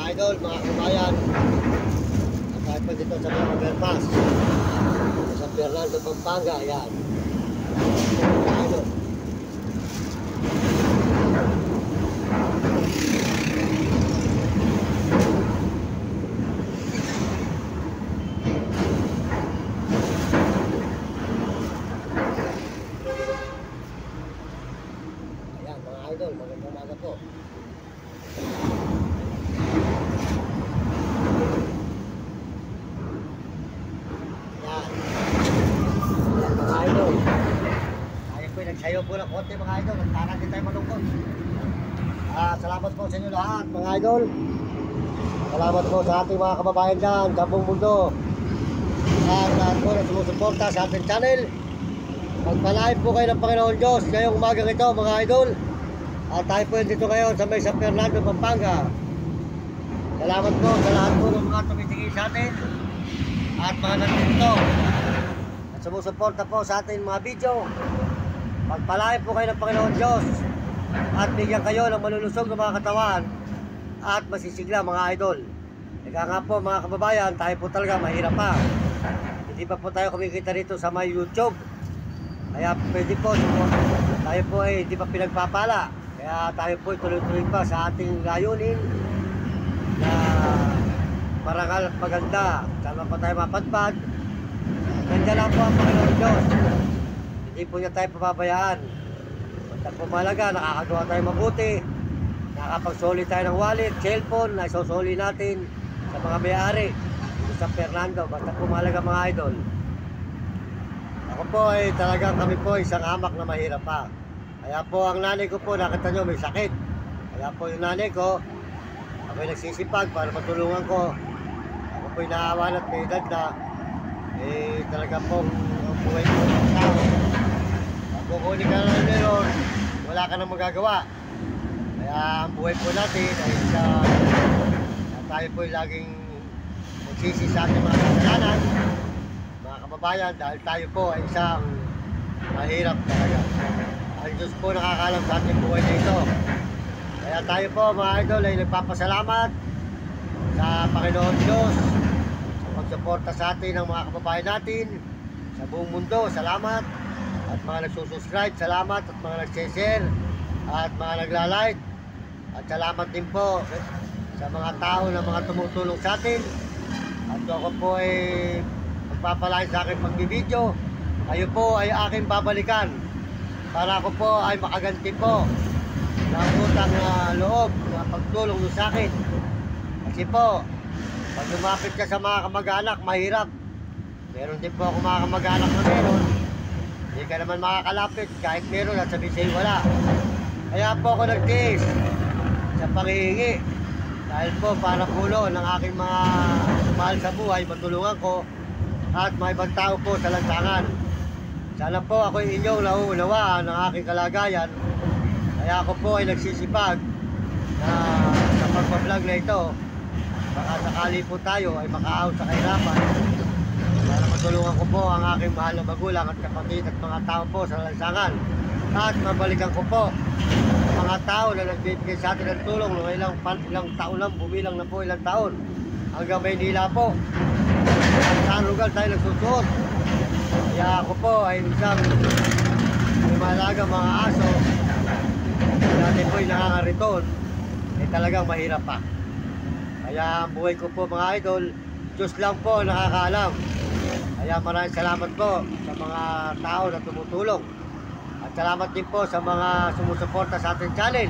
idol, mga kabayan. At tayo pa dito sa mga overpass sa Fernando, Pampanga. Ayan, mga idol. Ayan mga idol, magandang umaga po. Nagsayo po ng konti mga idol, para din tayo malungkot. Salamat po sa inyo lahat mga idol. Salamat po sa ating mga kababayan dyan sa buong mundo. At lahat po na sumusuporta sa ating channel. Pagpalain po kayo ng Panginoon Diyos ngayong umagang ito mga idol. At tayo po dito ngayon sa may San Fernando, Pampanga. Salamat po sa lahat po ng mga tumitingin sa atin at mga nandito at sumusuporta po sa ating mga video. Pagpalain po kayo ng Panginoon Diyos at bigyan kayo ng malulusog ng mga katawan at masisigla mga idol. Ika nga po mga kababayan, tayo po talaga mahirap pa. Hindi pa po tayo kumikita rito sa may YouTube. Kaya pwede po, tayo po ay hindi pa pinagpapala. Kaya tayo po tuloy-tuloy pa sa ating layunin na marangal at maganda. Sama pa tayo mapadpad. Nandiyan lang po ang Panginoon Diyos. Hindi po niya tayo pababayaan. Basta po malaga, nakakagawa tayo mabuti, nakakapagsoli tayo ng wallet, cellphone, na isusoli natin sa mga may-ari dito sa Fernando. Basta po malaga mga idol. Ako po ay talagang kami po isang amak na mahirap pa. Kaya po ang nanay ko po, nakita nyo may sakit. Kaya po yung nanay ko, ako'y nagsisipag para matulungan ko. Ako po'y naawan at may edad na, talaga pong buhay ko ng tao. Kukunin ka lang meron, wala ka nang magagawa. Kaya ang buhay po natin ay tayo po ay laging magsisi sa ating mga kasalanan, mga kababayan, dahil tayo po ay isang mahirap talaga. Ang Diyos po nakakalam sa ating buhay na ito. Kaya tayo po mga idol ay nagpapasalamat sa Panginoon Diyos sa pagsuporta sa atin ng mga kababayan natin sa buong mundo. Salamat. At mga nagsusubscribe, salamat. At mga nag-share at mga nagla-like. At salamat din po sa mga tao na mga tumutulong sa atin. At ako po ay magpapalain sa akin pagbibideo. Kayo po ay aking babalikan para ako po ay makaganti po ng utang na loob na pagtulong nyo sa akin. Kasi po, pag lumapit ka sa mga kamag-anak, mahirap. Meron din po ako mga kamag-anak na meron. Hindi ka naman makakalapit kahit meron at sabihin sa'yo wala. Kaya po ako nagtiis sa panghihingi. Dahil po para pulo ng aking mga mahal sa buhay, matulungan ko at mga ibang tao po sa lansangan. Sana po ako inyong nauunawaan ng aking kalagayan. Kaya ako po ay nagsisipag na sa pagpa-vlog na ito, baka sakali po tayo ay makaaw sa kahirapan. Para matulungan ko po ang aking mahal na magulang at kapatid at mga tao po sa lansangan. At mabalikan ko po ang mga tao na nagbibigay sa atin ng tulong ng ilang taon lang, bumilang na po ilang taon. Hanggang Maynila po. Saan lugar tayo nagsusuot. Kaya ako po ay isang may mahalaga mga aso. Natin po ay nakangariton. Talagang mahirap pa. Kaya ang buhay ko po mga idol, Diyos lang po nakakaalam. Kaya maraming salamat po sa mga tao na tumutulong. At salamat din po sa mga sumusuporta sa ating channel,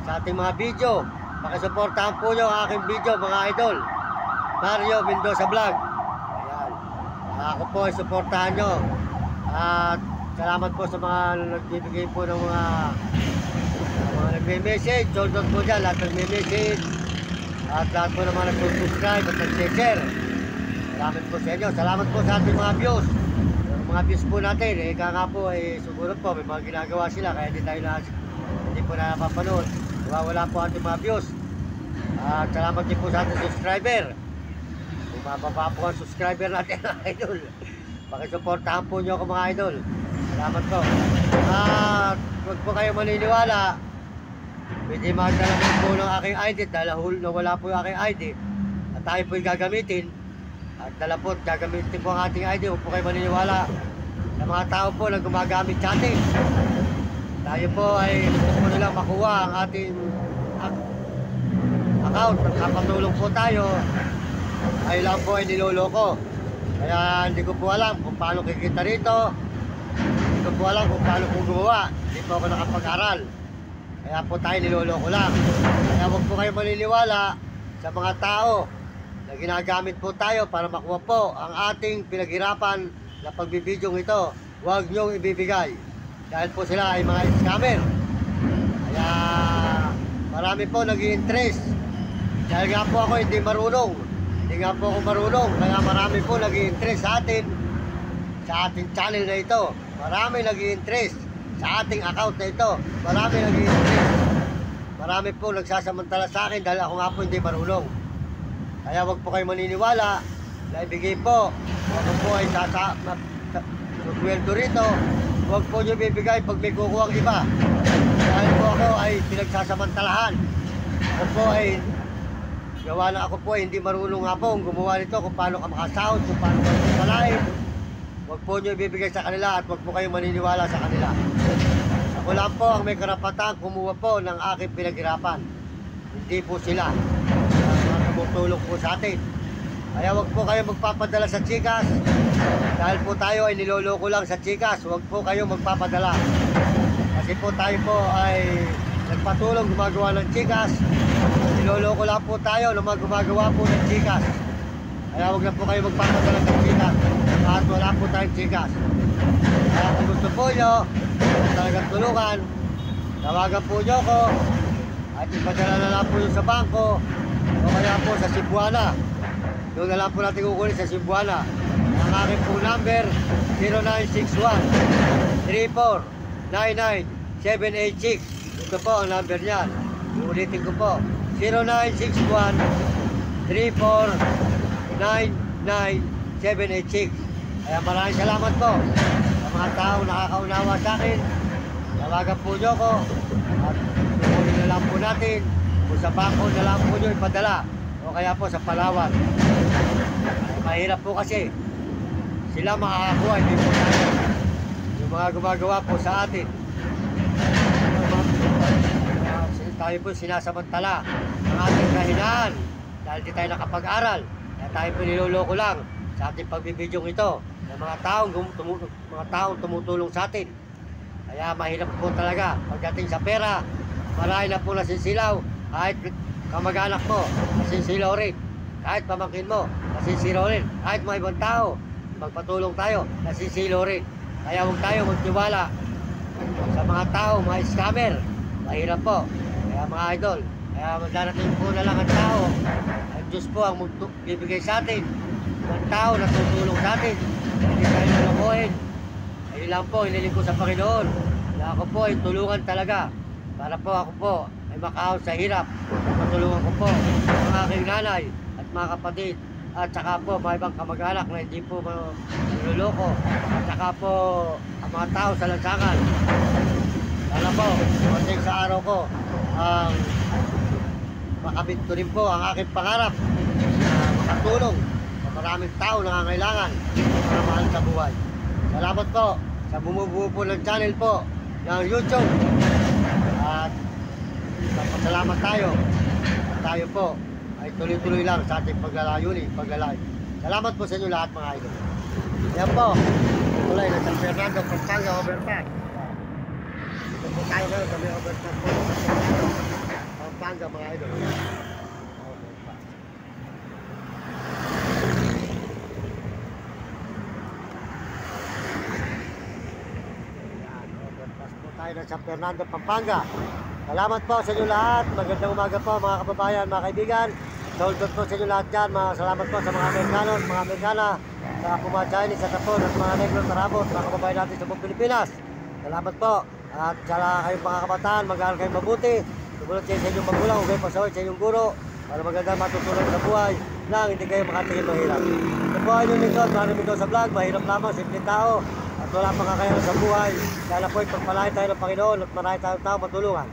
sa ating mga video. Pakisuportahan po nyo ang aking video mga idol. Mario Mendoza Vlog. Ayan. Ako po ay suportahan nyo. At salamat po sa mga nagbibigay po ng mga nagme-message. Soldot po dyan, lahat nagme-message. At lahat po naman nag-subscribe at nag-share. Salamat po sa inyo. Salamat po sa ating mga views. Yung mga views po natin, nga po, siguro po may mga ginagawa sila. Kaya hindi po na napapanood. Wala po ating mga views. At salamat din po sa ating subscriber. Kung mababa po ang subscriber natin mga idol, pakisuportahan po nyo ako mga idol. Salamat po. At huwag po kayo maniniwala pwede magdala po ng aking ID dahil nawala po yung aking ID at tayo po'y gagamitin at dala po at gagamitin po ang ating ID. Huwag po kayo maniniwala sa mga tao po na gumagamit sa atin. Tayo po ay gusto po nilang makuha ang ating account. Nagkapatulong po tayo ay lang po ay niloloko. Kaya hindi ko po alam kung paano kikita rito. Hindi ko po alam kung paano po gumawa. Hindi po ako nakapag-aral. Kaya po tayo niloloko lang. Kaya huwag po kayo maniniwala sa mga tao na ginagamit po tayo para makuha po ang ating pinaghirapan na pagbibidyong ito. Huwag niyong ibibigay. Dahil po sila ay mga scammer. Kaya marami po nag-i-interest. Dahil nga po ako hindi marunong. Hindi nga po ako marunong. Kaya marami po nag-i-interest sa ating channel na ito. Marami nag-i-interest sa ating account na ito. Marami nag-i-interest. Marami po nagsasamantala sa akin dahil ako nga po hindi marunong. Kaya wag po kayo maniniwala na ibigay po. Wag po ay sweldo rito. Wag po nyo bibigay pag may kukuha ang iba. Dahil po ako ay pinagsasamantalahan. Ako po ay gawa na ako po ay hindi marunong nga po gumawa nito kung paano ka makasahod, kung paano ka makalain. Huwag po nyo ibibigay sa kanila at huwag po kayong maniniwala sa kanila. Ako lang po ang may karapatan kumuha po ng aking pinaghirapan. Hindi po sila. Mga tumutulong po sa atin. Kaya huwag po kayong magpapadala sa Gcash. Dahil po tayo ay niloloko lang sa Gcash. Huwag po kayong magpapadala. Kasi po tayo po ay nagpatulong gumagawa ng Gcash. Niloloko lang po tayo na gumagawa po ng Gcash. Kaya huwag na po kayo magpapadala sa Gcash. At wala po tayong Gcash. Kaya kung gusto po nyo talagang tulungan, tawagan po nyo ko at ipadala na lang po nyo sa bangko o kaya po sa Cebuana. Doon na lang po natin kukunin sa Cebuana. Ang aking po number 0961-3499-786. Ito po ang number niyan. Ulitin ko po 0961-3499-786. Kaya maraming salamat po sa mga taong nakakaunawa sa akin. Tawagan po nyo ko at kukunin na lang po natin kung sa bangko na lang po nyo ipadala o kaya po sa Palawan. Mahirap po kasi sila makakakuha, hindi po tayo. Yung mga gumagawa po sa atin, tayo po sinasamantala ang ating kahinaan dahil di tayo nakapag-aral. Kaya tayo po niloloko lang sa ating pagbibidyong ito ng mga taong tumutulong sa atin. Kaya mahirap po talaga pagdating sa pera. Marami na po nasisilaw. Kahit kamag-anak mo, nasisilaw rin. Kahit pamangkin mo, nasisilaw rin. Kahit mga ibang tao, magpatulong tayo, nasisilaw rin. Kaya huwag tayo magtiwala sa mga tao, mga scammer. Mahirap po. Kaya mga idol, kaya magdarating po na lang ang tao. Ang Diyos po ang bibigay sa atin. Ang tao na tutulong sa atin. Hindi tayo nalakuhin. Ayun lang po, hiniling ko sa Panginoon na ako po ay tulungan talaga para po ako po ay makahon sa hirap. Matulungan ko po ang aking nanay at mga kapatid at saka po mga ibang kamag-anak na hindi po niloloko at saka po ang mga tao sa lansangan. Sana po, mating sa araw ko ang makabit ko rin po ang aking pangarap na makatulong sa maraming tao na nangangailangan para mahal sa buhay. Salamat po sa bumubuo po ng channel po ng YouTube at salamat tayo at tayo po ay tuloy-tuloy lang sa ating paglalayunin, paglalay. Salamat po sa inyo lahat mga idol. Yan po, tuloy na San Fernando, Pampanga, overpass. Ito po tayo ngayon sa may overpass po. Pampanga mga idol. Overpass. Yan, overpass po tayo ng San Fernando, Pampanga. Salamat po sa inyo lahat. Magandang umaga po mga kababayan, mga kaibigan. Saludos po sa inyo lahat dyan. Salamat po sa mga Amerikano, mga Amerikana, sa mga Chinese, sa Tapon, at mga Negro, Tarabot, mga kababayan natin sa buong Pilipinas. Salamat po. At sa kayong mga kabataan, mag-aaral kayong mabuti. Sumunod sa inyong magulang, huwag kayong pasaway sa inyong guro para magandang matutulong sa buhay nang hindi kayo makatingin mahirap. Ito po ay inyong lingkod, maraming ito sa vlog. Mahirap lamang, simple tao at wala pang kakayanan sa buhay. Kaya po, pagpalain tayo ng Panginoon at marami tayong tao matulungan.